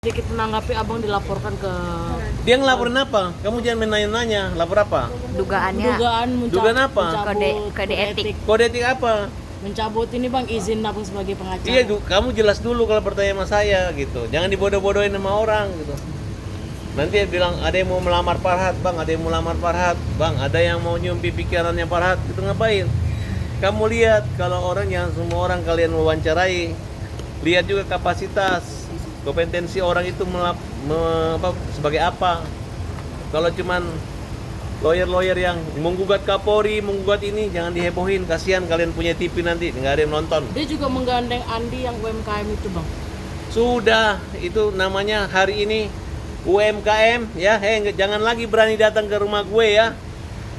Sedikit menanggapi abang dilaporkan ke Dia ngelaporin apa? Kamu jangan nanya-nanya. Lapor apa? Dugaannya dugaan Dugaan apa? Kode etik. Kode etik apa? mencabut ini bang izin abang sebagai pengacara. Iya, kamu jelas dulu kalau bertanya sama saya gitu. Jangan dibodoh-bodohin sama orang gitu. Nanti dia bilang ada yang mau melamar Farhat, bang. Ada yang mau melamar Farhat, bang. Ada yang mau nyumpi pikirannya Farhat. Itu ngapain? Kamu lihat kalau orang yang semua orang kalian wawancarai, lihat juga kapasitas, kompetensi orang itu sebagai apa. Kalau cuman lawyer yang menggugat Kapolri, menggugat ini, jangan dihebohin. Kasihan kalian punya TV nanti, nggak ada yang nonton. Dia juga menggandeng Andi yang UMKM itu bang. Sudah, itu namanya hari ini UMKM ya. Jangan lagi berani datang ke rumah gue ya.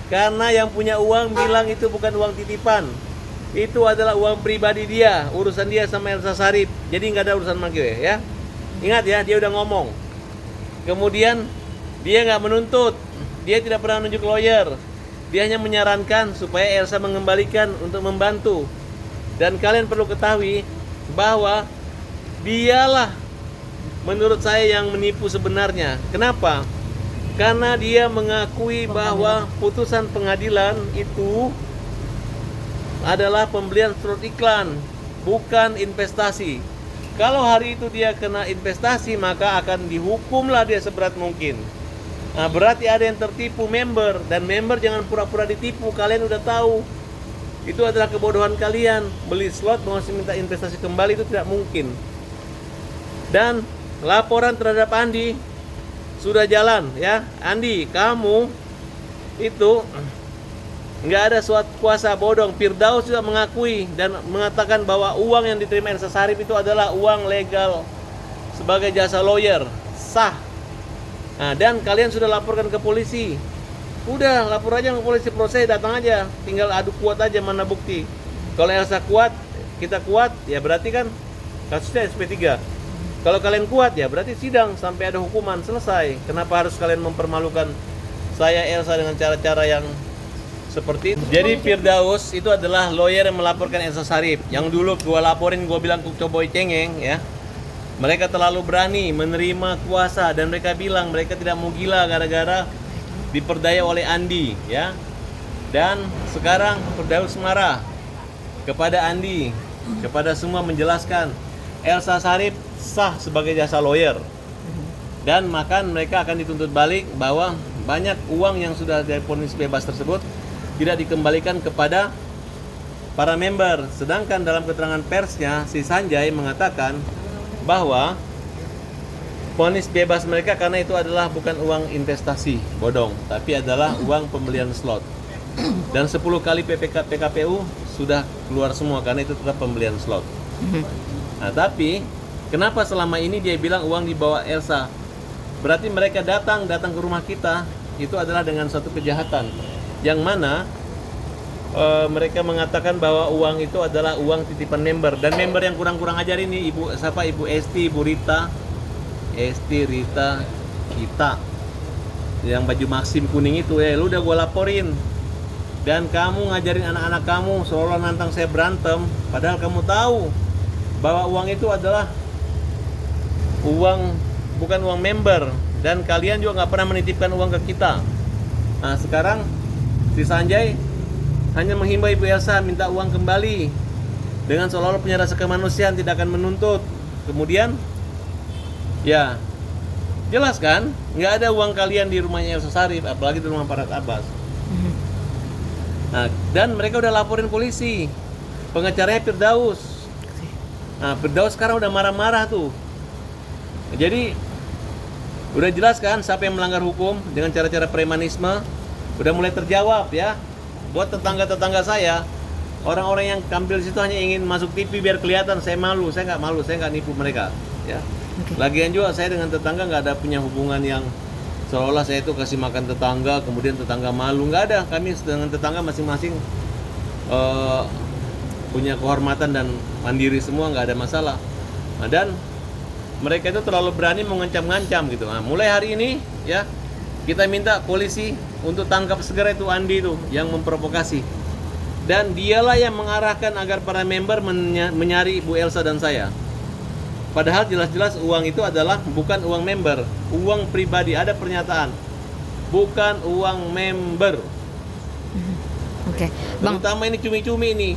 Karena yang punya uang bilang itu bukan uang titipan. Itu adalah uang pribadi dia, urusan dia sama Elsa Sharif. Jadi nggak ada urusan sama gue ya. Ingat ya, dia udah ngomong. Kemudian dia nggak menuntut. Dia tidak pernah nunjuk lawyer. Dia hanya menyarankan supaya Elsa mengembalikan untuk membantu. Dan kalian perlu ketahui bahwa dialah menurut saya yang menipu sebenarnya. Kenapa? Karena dia mengakui bahwa putusan pengadilan itu adalah pembelian slot iklan, bukan investasi. Kalau hari itu dia kena investasi, maka akan dihukumlah dia seberat mungkin. Nah, berarti ada yang tertipu member, dan member jangan pura-pura ditipu. Kalian udah tahu itu adalah kebodohan kalian. Beli slot masih minta investasi kembali, itu tidak mungkin. Dan laporan terhadap Andi sudah jalan ya. Andi, kamu itu nggak ada suatu kuasa bodong. Firdaus juga mengakui dan mengatakan bahwa uang yang diterima Elsa Sharif itu adalah uang legal sebagai jasa lawyer, sah. Nah, dan kalian sudah laporkan ke polisi. Udah, lapor aja ke polisi, proses, datang aja. Tinggal adu kuat aja mana bukti. Kalau Elsa kuat, kita kuat, ya berarti kan kasusnya SP3. Kalau kalian kuat, ya berarti sidang sampai ada hukuman, selesai. Kenapa harus kalian mempermalukan saya Elsa dengan cara-cara yang seperti itu? Jadi Firdaus itu adalah lawyer yang melaporkan Elsa Sharif. Yang dulu gua laporin, gua bilang Coboy cengeng ya. Mereka terlalu berani menerima kuasa dan mereka bilang mereka tidak mau gila gara-gara diperdaya oleh Andi ya. Dan sekarang Firdaus marah kepada Andi, kepada semua, menjelaskan Elsa Sharif sah sebagai jasa lawyer. Dan maka mereka akan dituntut balik bahwa banyak uang yang sudah divonis bebas tersebut tidak dikembalikan kepada para member. Sedangkan dalam keterangan persnya si Sanjay mengatakan bahwa vonis bebas mereka karena itu adalah bukan uang investasi bodong, tapi adalah uang pembelian slot. Dan 10 kali PKPU sudah keluar semua karena itu tetap pembelian slot. Nah, tapi kenapa selama ini dia bilang uang dibawa Elsa? Berarti mereka datang ke rumah kita itu adalah dengan suatu kejahatan, yang mana mereka mengatakan bahwa uang itu adalah uang titipan member. Dan member yang kurang-kurang ajar ini Ibu Esti, Ibu Rita, Kita yang baju Maxim kuning itu lu udah gue laporin. Dan kamu ngajarin anak-anak kamu seolah nantang saya berantem, padahal kamu tahu bahwa uang itu adalah uang, bukan uang member, dan kalian juga nggak pernah menitipkan uang ke kita. Nah, sekarang si Sanjay hanya menghimbau Ibu Elsa minta uang kembali dengan seolah-olah punya rasa kemanusiaan, tidak akan menuntut. Kemudian ya jelas kan nggak ada uang kalian di rumahnya Elsa Sharif, apalagi di rumah Farhat Abbas. Nah, dan mereka udah laporin polisi, pengacaranya Firdaus. Nah, Firdaus sekarang udah marah-marah tuh. Jadi udah jelas kan siapa yang melanggar hukum dengan cara-cara premanisme, udah mulai terjawab ya. Buat tetangga-tetangga saya, orang-orang yang tampil di situ hanya ingin masuk TV biar kelihatan saya malu. Saya nggak malu, saya nggak nipu mereka ya. Lagian juga saya dengan tetangga nggak ada punya hubungan yang seolah saya itu kasih makan tetangga kemudian tetangga malu, nggak ada. Kami dengan tetangga masing-masing punya kehormatan dan mandiri semua, nggak ada masalah. Nah, dan mereka itu terlalu berani mengancam-ngancam gitu. Nah, mulai hari ini ya kita minta polisi untuk tangkap segera itu Andi itu yang memprovokasi. Dan dialah yang mengarahkan agar para member menyari Ibu Elsa dan saya. Padahal jelas-jelas uang itu adalah bukan uang member, uang pribadi. Ada pernyataan, bukan uang member. Oke, Bang. Terutama ini cumi-cumi ini.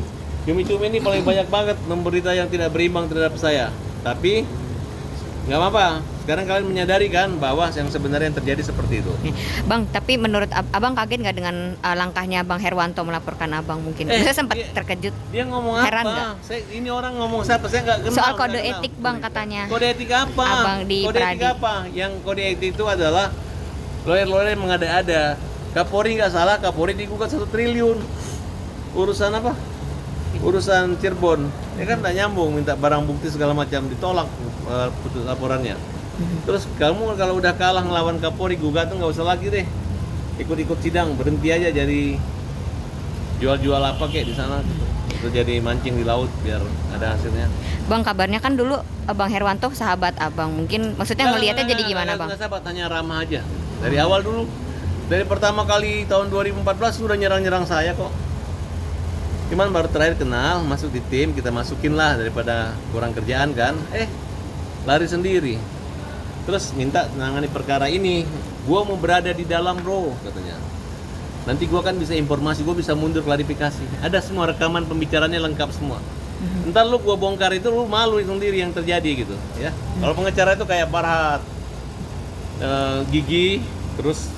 Cumi-cumi ini paling banyak banget memberita yang tidak berimbang terhadap saya. Tapi nggak apa-apa. Sekarang kalian menyadari kan bahwa yang sebenarnya yang terjadi seperti itu. Bang, tapi menurut Abang kaget nggak dengan langkahnya Bang Herwanto melaporkan Abang mungkin? Saya sempat terkejut. Dia ngomong Heran apa? Ini orang ngomong siapa? Saya nggak kenal. Soal kode nggak kenal. etik Bang katanya. Kode etik apa? Abang di Kode etik Pradi. apa? Yang kode etik itu adalah lawyer-lawyer yang mengada-ada. Kapolri nggak salah, Kapolri digugat 1 triliun. Urusan apa? Urusan Cirebon. Ya kan nggak nyambung, minta barang bukti segala macam, ditolak putus laporannya. Terus kamu kalau udah kalah ngelawan Kapolri, gugatan nggak usah lagi deh. Ikut-ikut sidang, berhenti aja jadi jual-jual apa kayak di sana gitu. Itu jadi mancing di laut biar ada hasilnya. Bang, kabarnya kan dulu Bang Herwanto sahabat Abang. Mungkin maksudnya ngelihatnya jadi gimana, Bang? Nggak sahabat, tanya ramah aja. Dari awal dulu. Dari pertama kali tahun 2014 sudah nyerang-nyerang saya kok. Cuman baru terakhir kenal, masuk di tim, kita masukin lah daripada kurang kerjaan kan. Lari sendiri. Terus minta menangani perkara ini. Gua mau berada di dalam bro, katanya. Nanti gua kan bisa informasi, gua bisa mundur klarifikasi. Ada semua rekaman pembicaranya lengkap semua. Entar lu gua bongkar itu lu malu sendiri yang terjadi gitu, ya. Kalau pengacara itu kayak Farhat, gigi, terus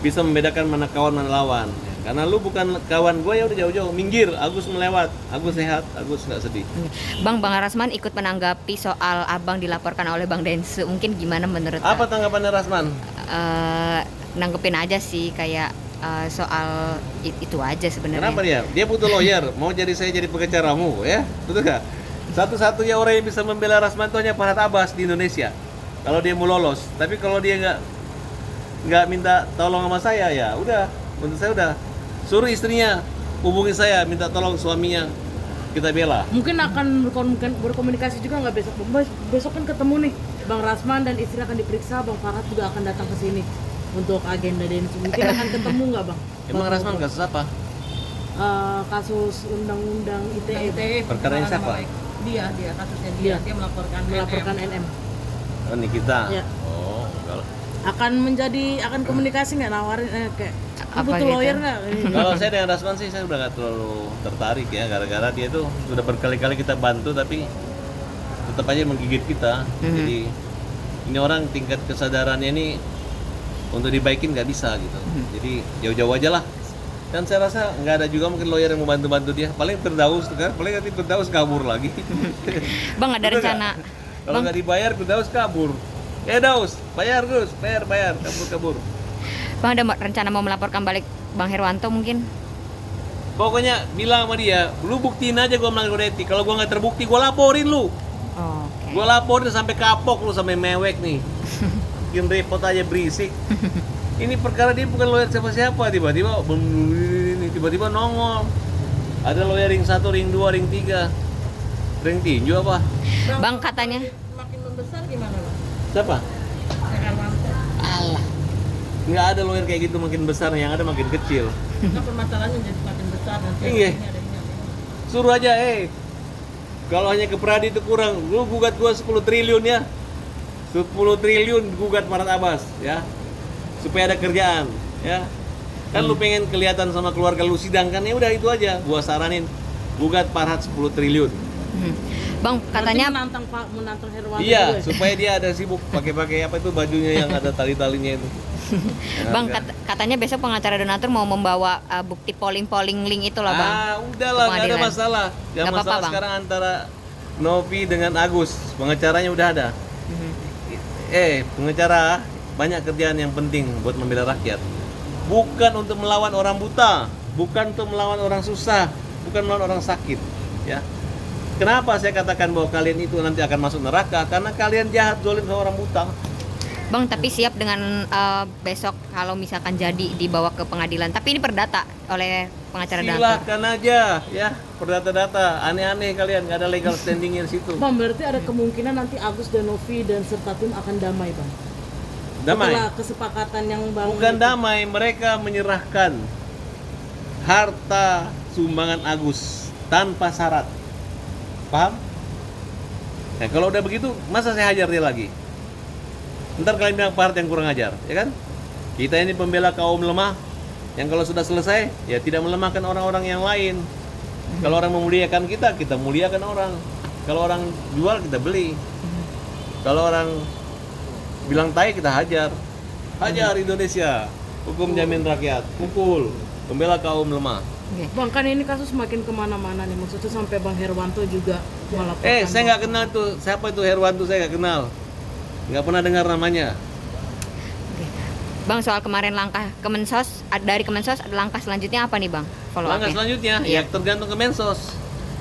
bisa membedakan mana kawan mana lawan. Karena lu bukan kawan gue, ya udah jauh-jauh, minggir. Agus melewat, Agus sehat, Agus nggak sedih. Bang Rasman ikut menanggapi soal Abang dilaporkan oleh Bang Densu. Mungkin gimana menurut Apa tanggapannya Rasman? nanggepin aja sih kayak soal itu aja sebenarnya. Kenapa dia? Dia butuh lawyer, mau jadi saya jadi pengacaramu, ya? Betul nggak? Satu-satunya orang yang bisa membela Rasman itu hanya Farhat Abbas di Indonesia. Kalau dia mau lolos, tapi kalau dia nggak minta tolong sama saya, ya udah, menurut saya udah. Suruh istrinya hubungi saya, minta tolong suaminya, kita bela. Mungkin akan berkomunikasi juga nggak besok? Besok kan ketemu nih Bang Rasman dan istri akan diperiksa, Bang Farhat juga akan datang ke sini untuk agenda Densu. Mungkin akan ketemu nggak Bang? Emang Rasman kasus apa? Kasus undang-undang ITE. Perkaranya siapa? Dia kasusnya dia melaporkan NM. Oh, Nikita. Ya. Oh, enggak lah. Akan komunikasi nggak nawarin kayak Apa butuh gitu? lawyer nggak? Kalau saya dengan Rasman sih saya udah nggak terlalu tertarik ya, gara-gara dia tuh sudah berkali-kali kita bantu tapi tetap aja menggigit kita. Jadi ini orang tingkat kesadarannya ini untuk dibaikin nggak bisa gitu. Jadi jauh-jauh aja lah. Dan saya rasa nggak ada juga mungkin lawyer yang mau bantu-bantu dia. Paling Firdaus kan, paling nanti Firdaus kabur lagi. Bang ada Betul rencana nggak? Kalau nggak dibayar Firdaus kabur. Daus, bayar Gus, bayar, kabur. Bang ada rencana mau melaporkan balik Bang Herwanto mungkin? Pokoknya bilang sama dia, lu buktiin aja gua melanggar kode etik. Kalau gua nggak terbukti, gua laporin lu. Oh, oke. Gua laporin sampai kapok lu, sampai mewek nih. Bikin repot aja berisik. Ini perkara dia bukan lawyer siapa-siapa, tiba-tiba nongol. Ada lawyer ring 1, ring 2, ring 3. Ring tinju apa? Bang katanya makin membesar gimana Bang? Siapa? Herwanto. Allah. Nggak ada lawyer kayak gitu makin besar, yang ada makin kecil. Nah, permasalahannya jadi makin besar nanti. Iya. Suruh aja, kalau hanya ke Pradi itu kurang, lu gugat gua 10 triliun ya. 10 triliun gugat Farhat Abbas ya. Supaya ada kerjaan, ya. Kan lu pengen kelihatan sama keluarga lu sidang kan, ya udah itu aja. Gua saranin gugat Farhat 10 triliun. Bang katanya menantang Herwanto Iya, juga. supaya dia ada sibuk pakai apa itu bajunya yang ada tali-talinya itu. Bang katanya besok pengacara donatur mau membawa bukti polling link itu loh Bang. Udahlah, nggak ada Pengadilan. masalah. Yang Nggak apa-apa, masalah Bang. sekarang antara Novi dengan Agus, pengacaranya udah ada. Pengacara banyak kerjaan yang penting buat membela rakyat. Bukan untuk melawan orang buta, bukan untuk melawan orang susah, bukan melawan orang sakit, ya. Kenapa saya katakan bahwa kalian itu nanti akan masuk neraka? Karena kalian jahat, zalim sama orang buta. Bang tapi siap dengan besok kalau misalkan jadi dibawa ke pengadilan. Tapi ini perdata oleh pengacara donatur. Silahkan aja, ya. Perdata-data, aneh-aneh kalian, nggak ada legal standingnya di situ. Bang, berarti ada kemungkinan nanti Agus dan Novi dan serta tim akan damai, Bang. Damai. Setelah kesepakatan yang Bang Bukan damai, mereka menyerahkan harta sumbangan Agus tanpa syarat. Paham? Nah, kalau udah begitu, masa saya hajar dia lagi? Ntar kalian bilang Pak Harto yang kurang ajar, ya kan? Kita ini pembela kaum lemah, yang kalau sudah selesai, ya tidak melemahkan orang-orang yang lain. Kalau orang memuliakan kita, kita muliakan orang. Kalau orang jual, kita beli. Kalau orang bilang tai, kita hajar. Hajar Indonesia, hukum jamin rakyat, pukul, pembela kaum lemah. Oke. Bang, kan ini kasus makin kemana-mana nih, maksudnya sampai Bang Herwanto juga melaporkan. Saya nggak kenal tuh, siapa itu Herwanto, saya nggak kenal. Nggak pernah dengar namanya. Oke. Bang, soal kemarin langkah Kemensos, dari Kemensos ada langkah selanjutnya apa nih Bang? Follow Langkah up-nya? selanjutnya, Iya. ya tergantung ke Mensos.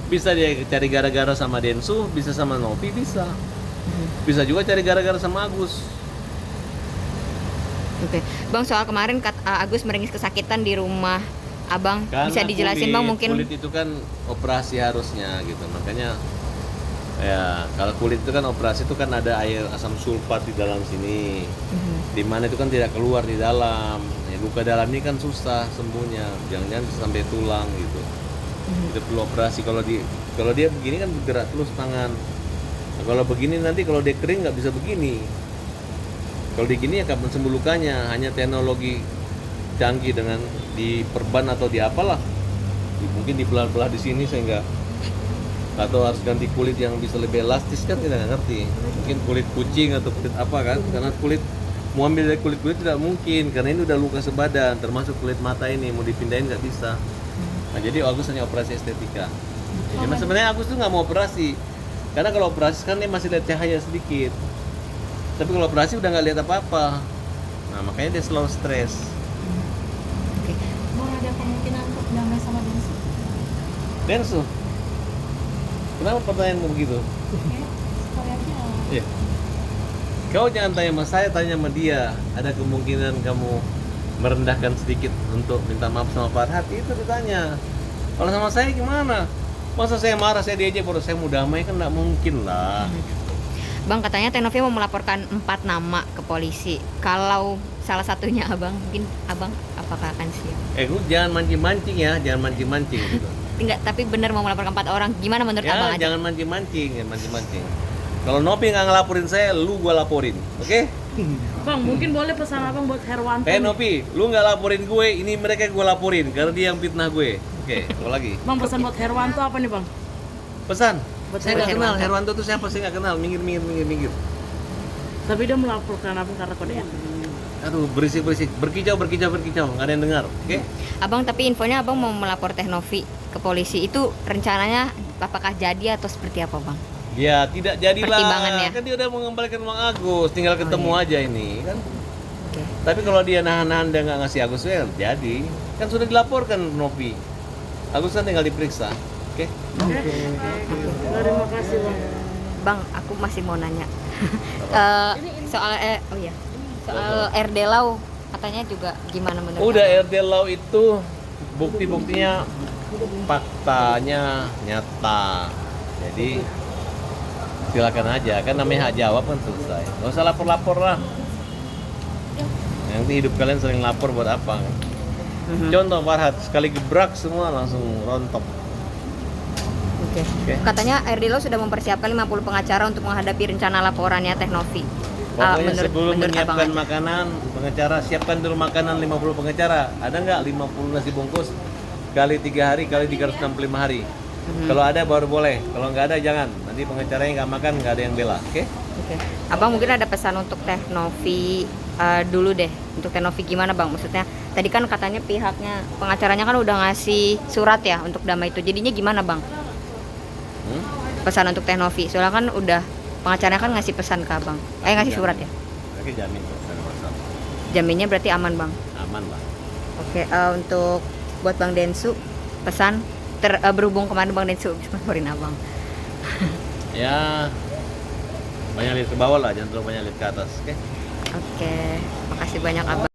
Bisa dia cari gara-gara sama Densu, bisa sama Nopi, bisa. Bisa juga cari gara-gara sama Agus. Oke. Bang, soal kemarin Agus meringis kesakitan di rumah Abang, Karena bisa dijelasin Bang mungkin? kulit itu kan operasi harusnya gitu, makanya ya kalau kulit itu kan operasi itu kan ada air asam sulfat di dalam sini, di mana itu kan tidak keluar di dalam. Ya, luka dalam ini kan susah sembuhnya, jangan-jangan bisa sampai tulang gitu. Itu perlu operasi. Kalau dia begini kan bergerak terus tangan. Nah, kalau begini nanti kalau dia kering nggak bisa begini. Kalau di gini ya kapan sembuh lukanya, hanya teknologi canggih dengan diperban atau di apalah. Mungkin dibelah-belah di sini sehingga atau harus ganti kulit yang bisa lebih elastis kan tidak ngerti. Mungkin kulit kucing atau kulit apa kan? Karena kulit mau ambil dari kulit tidak mungkin karena ini udah luka sebadan, termasuk kulit mata ini mau dipindahin nggak bisa. Nah jadi Agus hanya operasi estetika. Cuma sebenarnya Agus tuh nggak mau operasi karena kalau operasi kan dia masih lihat cahaya sedikit. Tapi kalau operasi udah nggak lihat apa-apa. Nah makanya dia selalu stres. Oke. Bang, ada kemungkinan untuk damai sama Densu? Densu, kenapa pertanyaanmu begitu? Ya, sekali aja. Iya. Kau jangan tanya sama saya, tanya sama dia. Ada kemungkinan kamu merendahkan sedikit untuk minta maaf sama Farhat? Itu ditanya. Kalau sama saya gimana? Masa saya marah, saya diajak baru saya mau damai kan nggak mungkin lah. Bang, katanya Tenovi mau melaporkan 4 nama ke polisi. Kalau salah satunya Abang, mungkin Abang apakah akan siap? Lu jangan mancing-mancing ya, jangan mancing-mancing gitu. Enggak, tapi benar mau melaporkan 4 orang. Gimana menurut Abang Ya, aja? jangan mancing-mancing, jangan mancing-mancing. Kalau Nopi nggak ngelaporin saya, lu gua laporin, oke? Bang, mungkin boleh pesan Abang buat Herwanto. Nopi, lu nggak laporin gue, ini mereka gua laporin karena dia yang fitnah gue. Oke, apa lagi? Bang, pesan buat Herwanto apa nih Bang? Pesan. Buat Saya nggak kenal Herwanto. Herwanto itu siapa, saya nggak kenal. Minggir. Tapi dia melaporkan Abang karena kode etik. Aduh, berisik. Berkicau. Nggak ada yang dengar. Oke? Abang, tapi infonya Abang mau melapor Tenovi ke polisi. Itu rencananya apakah jadi atau seperti apa Bang? Ya, tidak jadilah. Pertimbangannya. Kan dia udah mengembalikan uang Agus, tinggal ketemu aja ini kan. Oke. Tapi kalau dia nahan-nahan dia nggak ngasih Agus, ya jadi. Kan sudah dilaporkan Nopi. Agus kan tinggal diperiksa. Oke? Terima kasih Bang. Bang, aku masih mau nanya. Soal soal RD Lau katanya juga gimana menurut Udah Abang? RD Law itu bukti-buktinya faktanya nyata. Jadi silakan aja, kan namanya hak jawab kan selesai. Nggak usah lapor-lapor lah. Nanti hidup kalian sering lapor buat apa? Kan? Contoh Farhat, sekali gebrak semua langsung rontok. Oke. Oke. Katanya RD Lau sudah mempersiapkan 50 pengacara untuk menghadapi rencana laporannya Tenovi. Pokoknya sebelum Abang menyiapkan aja. makanan, pengacara siapkan dulu makanan 50 pengacara. Ada nggak 50 nasi bungkus kali 3 hari kali 365 hari? Kalau ada baru boleh, kalau nggak ada jangan. Nanti pengacaranya nggak makan, nggak ada yang bela. Oke? Oke. Abang mungkin ada pesan untuk Tenovi dulu deh. Untuk Tenovi gimana Bang? Maksudnya tadi kan katanya pihaknya pengacaranya kan udah ngasih surat ya untuk damai itu. Jadinya gimana Bang? Pesan untuk Tenovi. Soalnya kan udah pengacaranya kan ngasih pesan ke Abang. Ngasih surat ya. Oke, jamin kok, nggak ada masalah. Jaminnya berarti aman Bang. Aman lah. Oke, untuk buat Bang Densu pesan berhubung kemarin Bang Densu bisa laporin Abang. Ya, banyak lihat ke bawah lah, jangan terlalu banyak lihat ke atas. Oke? Oke, makasih banyak Abang.